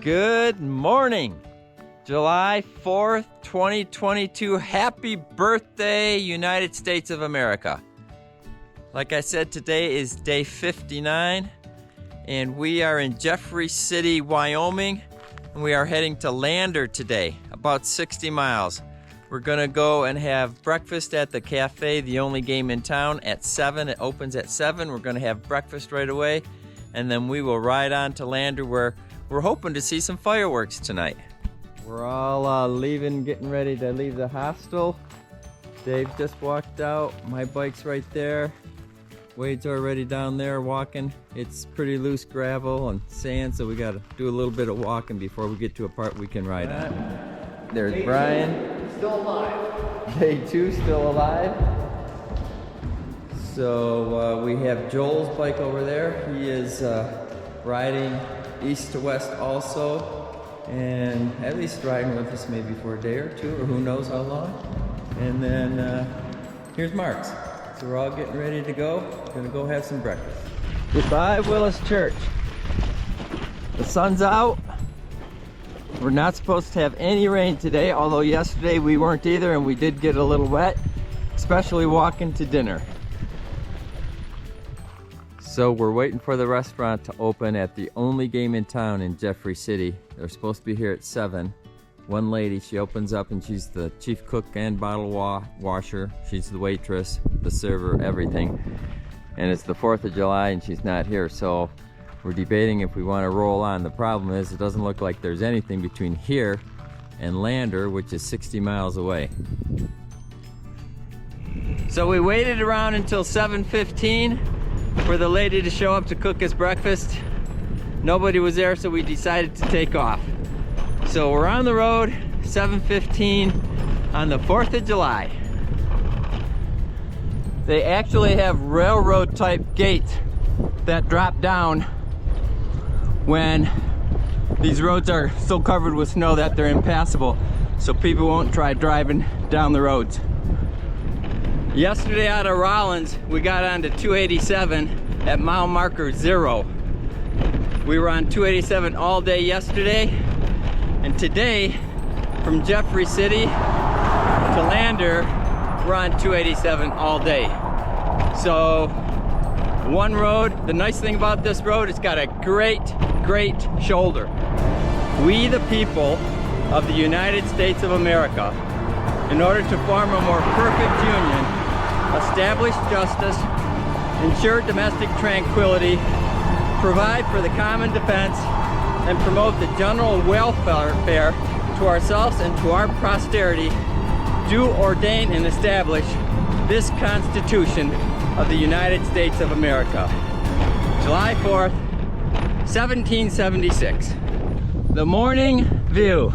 Good morning, July 4th, 2022. Happy birthday, United States of America. Like I said, today is day 59, and we are in Jeffrey City, Wyoming, and we are heading to Lander today, about 60 miles. We're gonna go and have breakfast at the cafe, the only game in town, at 7. It opens at 7. We're gonna have breakfast right away, and then we will ride on to Lander, where we're hoping to see some fireworks tonight. We're all leaving, getting ready to leave the hostel. Dave just walked out. My bike's right there. Wade's already down there walking. It's pretty loose gravel and sand, so we got to do a little bit of walking before we get to a part we can ride on. There's Day Brian. Still alive. Day 2 still alive. So we have Joel's bike over there. He is riding east to west also, and at least riding with us maybe for a day or two, or who knows how long. And then here's Mark's. So we're all getting ready to go. Gonna go have some breakfast. Goodbye, Willis Church. The sun's out. We're not supposed to have any rain today, although yesterday we weren't either, and we did get a little wet, especially walking to dinner. So we're waiting for the restaurant to open at the only game in town in Jeffrey City. They're supposed to be here at 7. One lady, she opens up and she's the chief cook and bottle washer. She's the waitress, the server, everything. And it's the 4th of July and she's not here, so we're debating if we want to roll on. The problem is it doesn't look like there's anything between here and Lander, which is 60 miles away. So we waited around until 7:15 for the lady to show up to cook us breakfast. Nobody was there, so we decided to take off. So we're on the road, 7:15 on the 4th of July. They actually have railroad type gates that drop down when these roads are so covered with snow that they're impassable, so people won't try driving down the roads. Yesterday out of Rollins, we got onto 287 at mile marker 0. We were on 287 all day yesterday, and today from Jeffrey City to Lander, we're on 287 all day. So one road, the nice thing about this road, it's got a great shoulder. We the people of the United States of America, in order to form a more perfect union, establish justice, ensure domestic tranquility, provide for the common defense, and promote the general welfare to ourselves and to our posterity, do ordain and establish this Constitution of the United States of America. July 4th, 1776. The morning view.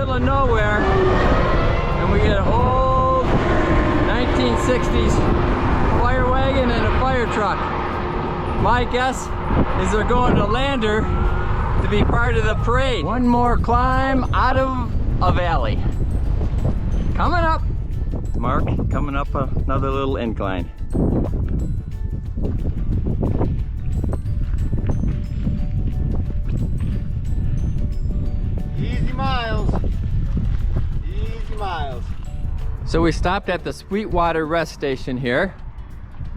Of nowhere, and we get an old 1960s fire wagon and a fire truck. My guess is they're going to Lander to be part of the parade. One more climb out of a valley. Coming up, Mark, coming up another little incline. Easy miles. Miles. So we stopped at the Sweetwater rest station here.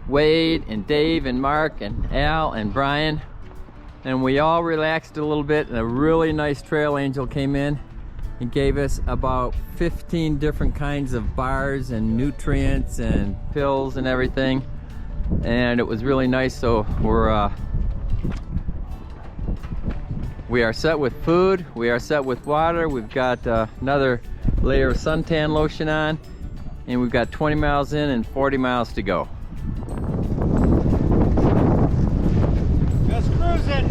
Wade and Dave and Mark and Al and Brian, and we all relaxed a little bit, and a really nice trail angel came in and gave us about 15 different kinds of bars and nutrients and pills and everything, and it was really nice. So we are set with food, we are set with water, we've got another layer of suntan lotion on, and we've got 20 miles in and 40 miles to go. Just cruising.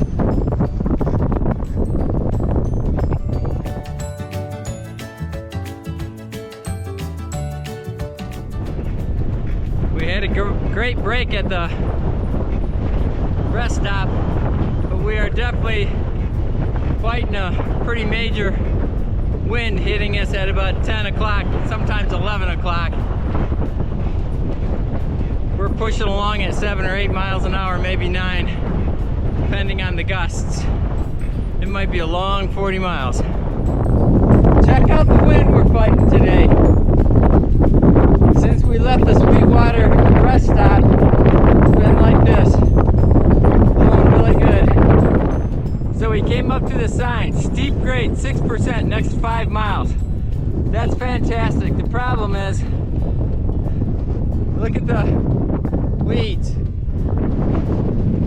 We had a great break at the rest stop, but we are definitely fighting a pretty major wind hitting us at about 10 o'clock, sometimes 11 o'clock. We're pushing along at 7 or 8 miles an hour, maybe 9, depending on the gusts. It might be a long 40 miles. Check out the wind we're fighting today. Since we left the Sweetwater rest stop, it's been like this. Blowing really good. So we came up to the sign, steep grade, 6% next 5 miles. That's fantastic. The problem is, look at the weeds.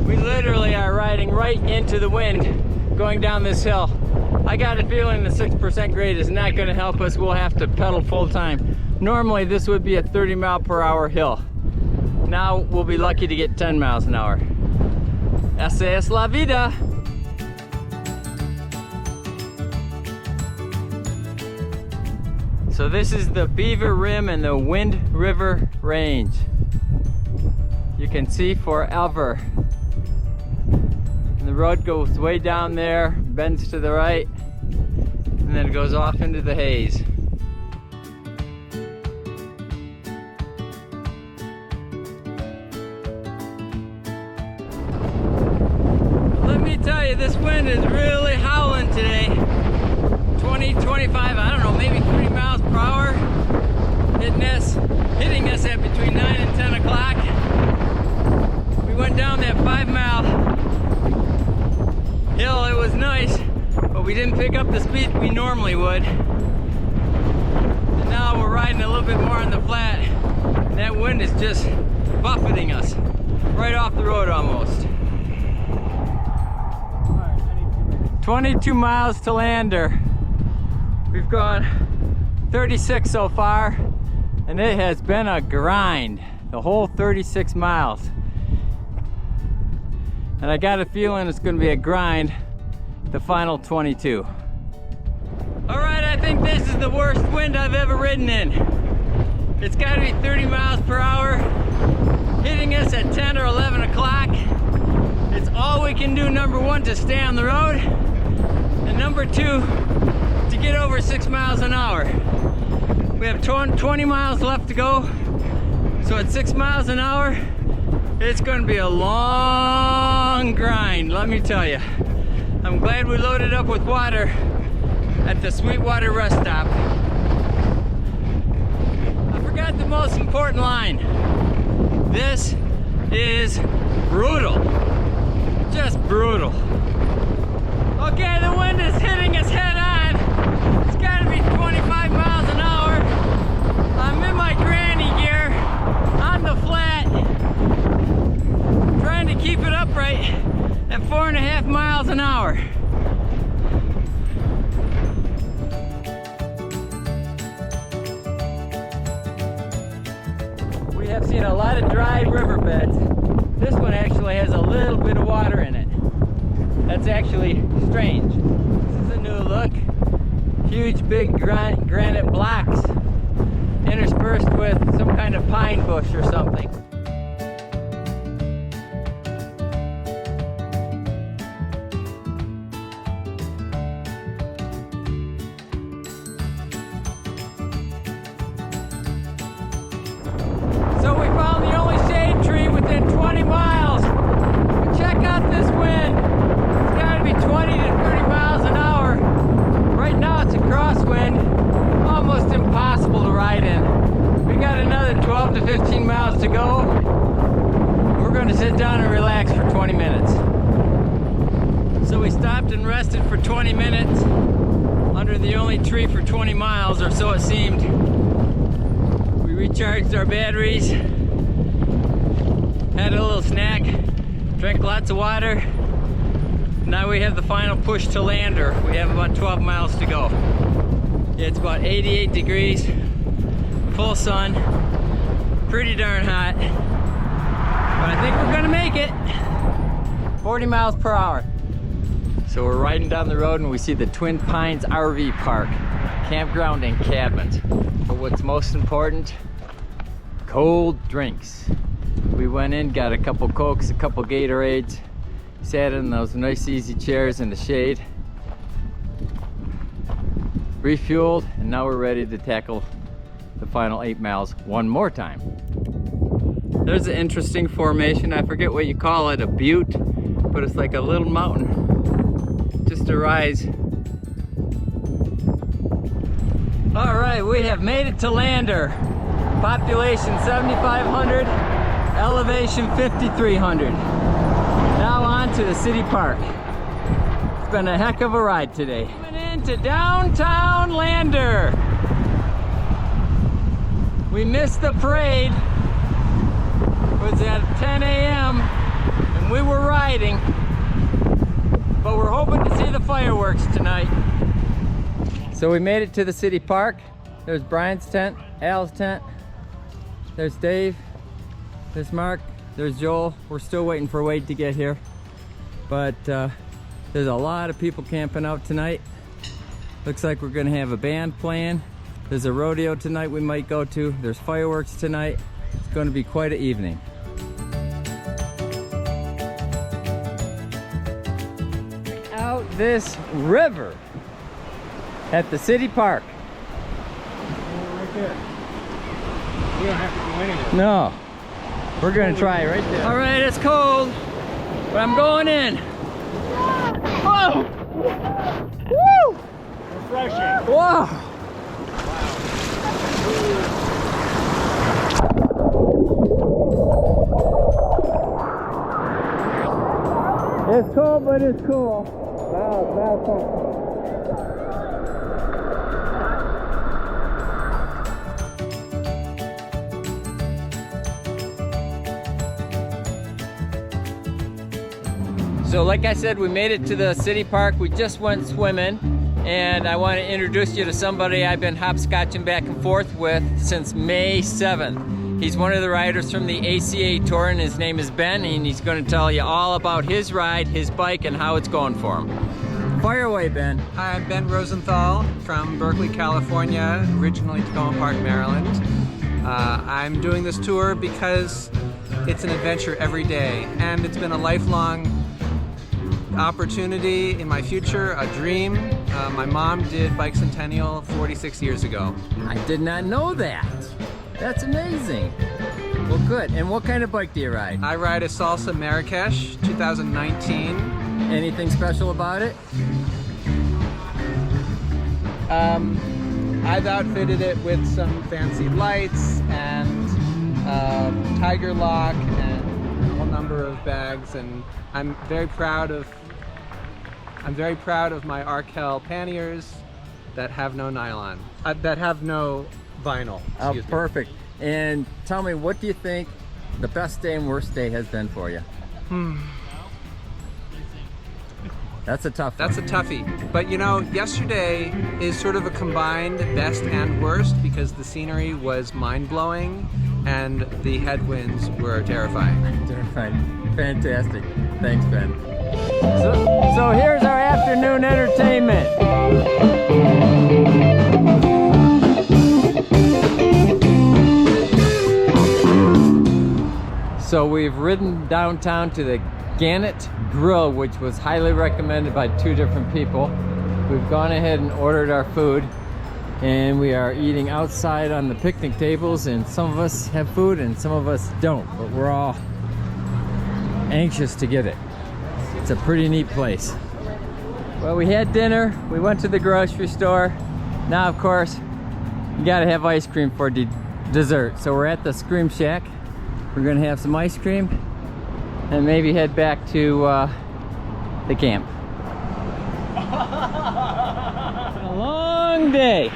We literally are riding right into the wind going down this hill. I got a feeling the 6% grade is not going to help us. We'll have to pedal full time. Normally this would be a 30 mile per hour hill. Now we'll be lucky to get 10 miles an hour. Esa es la vida. So this is the Beaver Rim and the Wind River Range. You can see forever. And the road goes way down there, bends to the right, and then it goes off into the haze. Let me tell you, this wind is really howling today. 20, 25, I don't know, maybe 3 miles per hour. Hitting us at between 9 and 10 o'clock. We went down that 5-mile hill. It was nice, but we didn't pick up the speed we normally would. And now we're riding a little bit more on the flat, and that wind is just buffeting us right off the road almost. 22 miles to Lander. We've gone 36 so far, and it has been a grind the whole 36 miles. And I got a feeling it's going to be a grind the final 22. All right, I think this is the worst wind I've ever ridden in. It's got to be 30 miles per hour, hitting us at 10 or 11 o'clock. It's all we can do, number one, to stay on the road, and number two, to get over 6 miles an hour. We have 20 miles left to go, so at 6 miles an hour, it's going to be a long grind, let me tell you. I'm glad we loaded up with water at the Sweetwater rest stop. I forgot the most important line. This is brutal. Just brutal. Okay, the wind is hitting us head on. It's got to be 25 miles an hour. I'm in my granny gear on the flat, trying to keep it upright at 4.5 miles an hour. We have seen a lot of dry riverbeds. This one actually has a little bit of water in it. That's actually strange. This is a new look. Huge big granite blocks interspersed with some kind of pine bush or something. So we found the only shade tree within 20 miles. But check out this wind. It's got to be 20 to 30 miles an hour. Right now it's a crosswind, almost impossible to ride in. We got another 12 to 15 miles to go. We're going to sit down and relax for 20 minutes. So we stopped and rested for 20 minutes under the only tree for 20 miles, or so it seemed. We recharged our batteries, had a little snack, drank lots of water. Now we have the final push to Lander. We have about 12 miles to go. It's about 88 degrees, full sun, pretty darn hot. But I think we're gonna make it. 40 miles per hour. So we're riding down the road and we see the Twin Pines RV Park, campground and cabins. But what's most important, cold drinks. We went in, got a couple Cokes, a couple Gatorades, sat in those nice easy chairs in the shade. refueled, and now we're ready to tackle the final 8 miles one more time. There's an interesting formation. I forget what you call it, a butte, but it's like a little mountain, just a rise. All right, we have made it to Lander. Population 7,500, elevation 5,300. Now on to the city park. It's been a heck of a ride today. Coming into downtown Lander. We missed the parade. It was at 10 a.m. and we were riding, but we're hoping to see the fireworks tonight. So we made it to the city park. There's Brian's tent, Al's tent. There's Dave, there's Mark, there's Joel. We're still waiting for Wade to get here. But there's a lot of people camping out tonight. Looks like we're gonna have a band playing. There's a rodeo tonight we might go to. There's fireworks tonight. It's gonna be quite an evening. Check out this river at the city park. Right there. We don't have to go anywhere. No, we're gonna try right there. All right, it's cold, but I'm going in. Whoa! Woo! Refreshing. Whoa! It's cold, but it's cool. Wow, fun. So like I said, we made it to the city park. We just went swimming, and I want to introduce you to somebody I've been hopscotching back and forth with since May 7th. He's one of the riders from the ACA Tour, and his name is Ben, and he's going to tell you all about his ride, his bike, and how it's going for him. Fire away, Ben. Hi, I'm Ben Rosenthal from Berkeley, California, originally Tacoma Park, Maryland. I'm doing this tour because it's an adventure every day, and it's been a lifelong opportunity in my future, a dream. My mom did Bike Centennial 46 years ago. I did not know that. That's amazing. Well, good. And what kind of bike do you ride? I ride a Salsa Marrakesh 2019. Anything special about it? I've outfitted it with some fancy lights and Tiger Lock and a whole number of bags, and I'm very proud of my Arkell panniers that have no nylon, that have no vinyl. Oh, Excuse me. perfect. And tell me, what do you think the best day and worst day has been for you? That's a tough one. That's a toughie. But you know, yesterday is sort of a combined best and worst because the scenery was mind-blowing and the headwinds were terrifying. Terrifying. Fantastic. Thanks, Ben. So here's our afternoon entertainment. So we've ridden downtown to the Gannett Grill, which was highly recommended by 2 different people. We've gone ahead and ordered our food, and we are eating outside on the picnic tables, and some of us have food and some of us don't, but we're all anxious to get it. It's a pretty neat place. Well, we had dinner, we went to the grocery store. Now, of course, you gotta have ice cream for dessert. So we're at the Scream Shack. We're gonna have some ice cream and maybe head back to the camp. A long day.